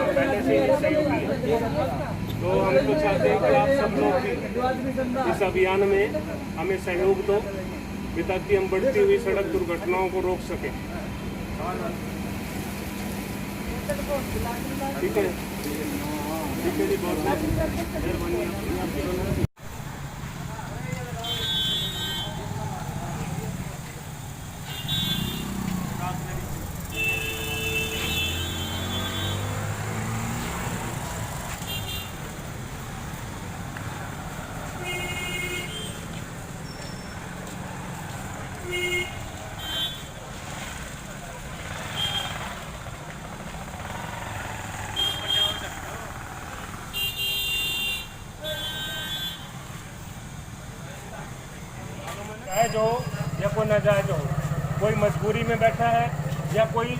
पहले से ही सहयोगी है। तो हम तो चाहते हैं कि आप सब लोग भी इस अभियान में हमें सहयोग दो ताकि हम बढ़ती हुई सड़क दुर्घटनाओं को रोक सकें। ठीक है, ठीक है जी, बहुत बहुत मेहरबानी। जायज़ हो या कोई नाजायज़ हो, कोई मजबूरी में बैठा है या कोई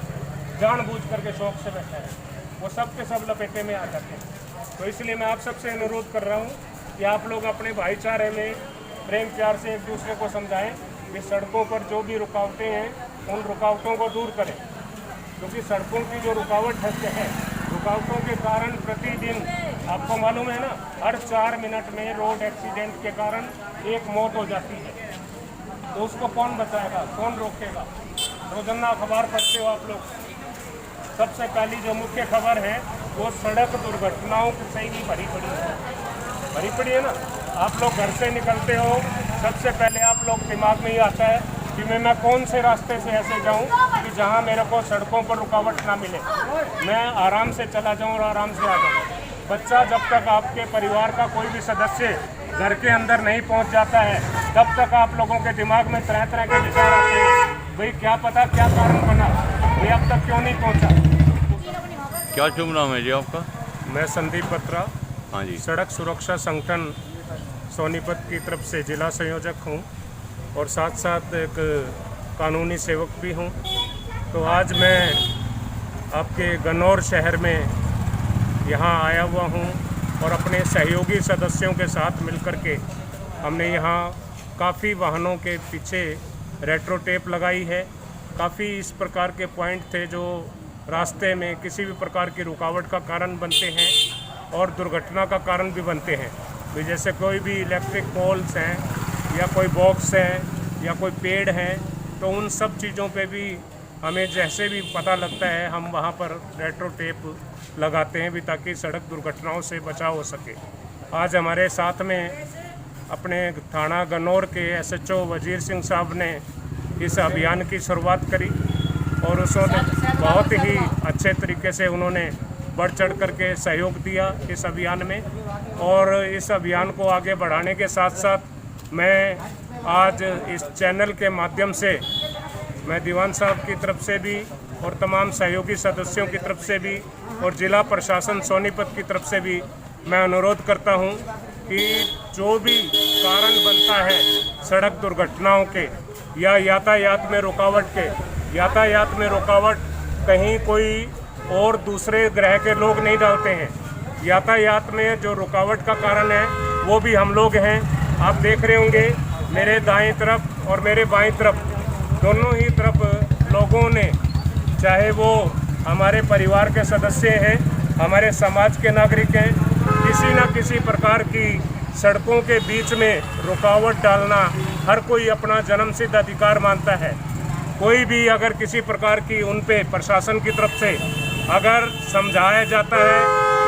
जानबूझ करके शौक से बैठा है, वो सब के सब लपेटे में आ जाते हैं। तो इसलिए मैं आप सबसे अनुरोध कर रहा हूँ कि आप लोग अपने भाईचारे में प्रेम प्यार से एक दूसरे को समझाएं कि सड़कों पर जो भी रुकावटें हैं उन रुकावटों को दूर करें, क्योंकि सड़कों की जो रुकावट है, रुकावटों के कारण प्रतिदिन आपको मालूम है ना, हर 4 मिनट में रोड एक्सीडेंट के कारण एक मौत हो जाती है। तो उसको कौन बचाएगा, कौन रोकेगा? रोजाना अखबार पढ़ते हो आप लोग, सबसे पहली जो मुख्य खबर है वो सड़क दुर्घटनाओं से ही भरी पड़ी है ना। आप लोग घर से निकलते हो, सबसे पहले आप लोग दिमाग में ही आता है कि मैं कौन से रास्ते से ऐसे जाऊं कि जहां मेरे को सड़कों पर रुकावट ना मिले, मैं आराम से चला जाऊं और आराम से आ जाऊं। बच्चा जब तक आपके परिवार का कोई भी सदस्य घर के अंदर नहीं पहुंच जाता है, तब तक आप लोगों के दिमाग में तरह तरह के विचार आते हैं, भाई क्या पता क्या कारण बना, भाई अब तक क्यों नहीं पहुंचा। क्या शुभ नाम है जी आपका? मैं संदीप बत्रा, हाँ जी, सड़क सुरक्षा संगठन सोनीपत की तरफ से जिला संयोजक हूं और साथ साथ एक कानूनी सेवक भी हूं। तो आज मैं आपके गन्नौर शहर में यहाँ आया हुआ हूँ और अपने सहयोगी सदस्यों के साथ मिलकर के हमने यहाँ काफ़ी वाहनों के पीछे रेट्रो टेप लगाई है। काफ़ी इस प्रकार के पॉइंट थे जो रास्ते में किसी भी प्रकार की रुकावट का कारण बनते हैं और दुर्घटना का कारण भी बनते हैं। तो जैसे कोई भी इलेक्ट्रिक पोल्स हैं या कोई बॉक्स है या कोई पेड़ हैं, तो उन सब चीज़ों पे भी हमें जैसे भी पता लगता है हम वहाँ पर रेट्रो टेप लगाते हैं भी, ताकि सड़क दुर्घटनाओं से बचाव हो सके। आज हमारे साथ में अपने थाना गन्नौर के SHO वजीर सिंह साहब ने इस अभियान की शुरुआत करी और उसने बहुत ही अच्छे तरीके से उन्होंने बढ़ चढ़ करके सहयोग दिया इस अभियान में। और इस अभियान को आगे बढ़ाने के साथ साथ मैं आज इस चैनल के माध्यम से मैं दीवान साहब की तरफ से भी और तमाम सहयोगी सदस्यों की तरफ से भी और जिला प्रशासन सोनीपत की तरफ से भी मैं अनुरोध करता हूं कि जो भी कारण बनता है सड़क दुर्घटनाओं के या यातायात में रुकावट के, यातायात में रुकावट कहीं कोई और दूसरे ग्रह के लोग नहीं डालते हैं। यातायात में जो रुकावट का कारण है वो भी हम लोग हैं। आप देख रहे होंगे मेरे दाएं तरफ और मेरे बाएं तरफ दोनों ही तरफ लोगों ने, चाहे वो हमारे परिवार के सदस्य हैं, हमारे समाज के नागरिक हैं, किसी न किसी प्रकार की सड़कों के बीच में रुकावट डालना हर कोई अपना जन्मसिद्ध अधिकार मानता है। कोई भी अगर किसी प्रकार की उन पे प्रशासन की तरफ से अगर समझाया जाता है,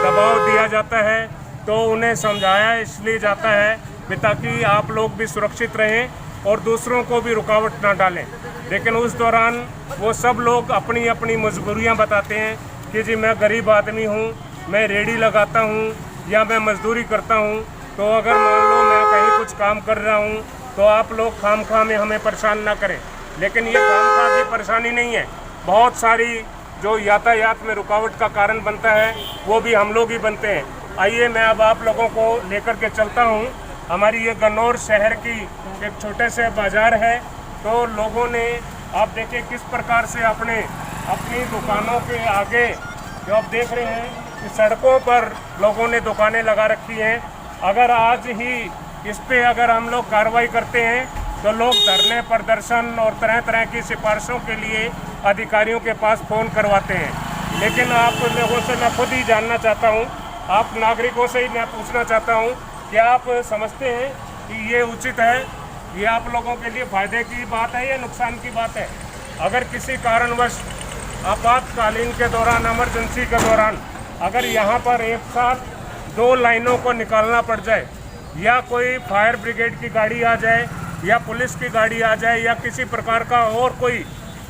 दबाव दिया जाता है, तो उन्हें समझाया इसलिए जाता है कि ताकि आप लोग भी सुरक्षित रहें और दूसरों को भी रुकावट ना डालें। लेकिन उस दौरान वो सब लोग अपनी अपनी मजबूरियां बताते हैं कि जी मैं गरीब आदमी हूँ, मैं रेहड़ी लगाता हूँ या मैं मजदूरी करता हूँ, तो अगर मान लो मैं कहीं कुछ काम कर रहा हूँ तो आप लोग खामखा में हमें परेशान ना करें। लेकिन ये खामखा की परेशानी नहीं है, बहुत सारी जो यातायात में रुकावट का कारण बनता है वो भी हम लोग ही बनते हैं। आइए मैं अब आप लोगों को लेकर के चलता हूँ। हमारी ये गन्नौर शहर की एक छोटे से बाज़ार है, तो लोगों ने आप देखिए किस प्रकार से अपनी दुकानों के आगे जो आप देख रहे हैं कि सड़कों पर लोगों ने दुकानें लगा रखी हैं। अगर आज ही इस पे अगर हम लोग कार्रवाई करते हैं तो लोग धरने, प्रदर्शन और तरह तरह की सिफारिशों के लिए अधिकारियों के पास फ़ोन करवाते हैं। लेकिन आप लोगों से मैं खुद ही जानना चाहता हूँ, आप नागरिकों से ही मैं पूछना चाहता हूँ, क्या आप समझते हैं कि ये उचित है? ये आप लोगों के लिए फ़ायदे की बात है या नुकसान की बात है? अगर किसी कारणवश आपातकालीन के दौरान, इमरजेंसी के दौरान अगर यहाँ पर एक साथ 2 लाइनों को निकालना पड़ जाए, या कोई फायर ब्रिगेड की गाड़ी आ जाए, या पुलिस की गाड़ी आ जाए, या किसी प्रकार का और कोई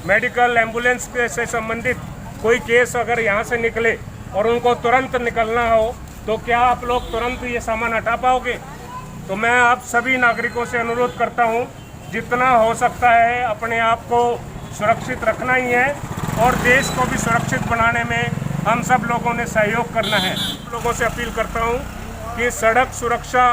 मेडिकल एम्बुलेंस से संबंधित कोई केस अगर यहाँ से निकले और उनको तुरंत निकलना हो, तो क्या आप लोग तुरंत ये सामान हटा पाओगे? तो मैं आप सभी नागरिकों से अनुरोध करता हूँ, जितना हो सकता है अपने आप को सुरक्षित रखना ही है और देश को भी सुरक्षित बनाने में हम सब लोगों ने सहयोग करना है। लोगों से अपील करता हूँ कि सड़क सुरक्षा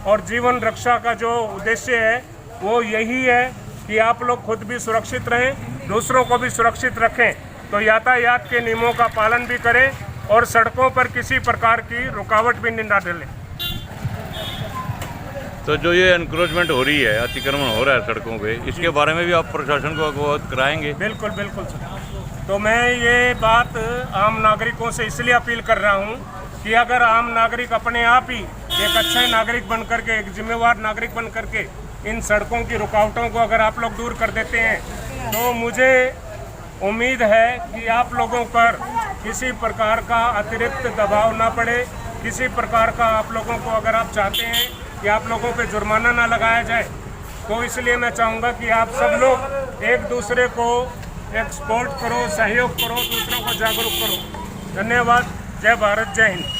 और जीवन रक्षा का जो उद्देश्य है वो यही है कि आप लोग खुद भी सुरक्षित रहें, दूसरों को भी सुरक्षित रखें। तो यातायात के नियमों का पालन भी करें और सड़कों पर किसी प्रकार की रुकावट भी न डालें। तो जो ये एनक्रोचमेंट हो रही है, अतिक्रमण हो रहा है सड़कों पे, इसके बारे में भी आप प्रशासन को अवगत कराएंगे? बिल्कुल बिल्कुल सर। तो मैं ये बात आम नागरिकों से इसलिए अपील कर रहा हूँ कि अगर आम नागरिक अपने आप ही एक अच्छे नागरिक बन करके, एक जिम्मेवार नागरिक बन करके इन सड़कों की रुकावटों को अगर आप लोग दूर कर देते हैं, तो मुझे उम्मीद है कि आप लोगों पर किसी प्रकार का अतिरिक्त दबाव ना पड़े, किसी प्रकार का आप लोगों को, अगर आप चाहते हैं कि आप लोगों पे जुर्माना ना लगाया जाए, तो इसलिए मैं चाहूँगा कि आप सब लोग एक दूसरे को एक सपोर्ट करो, सहयोग करो, दूसरों को जागरूक करो। धन्यवाद। जय भारत, जय हिंद।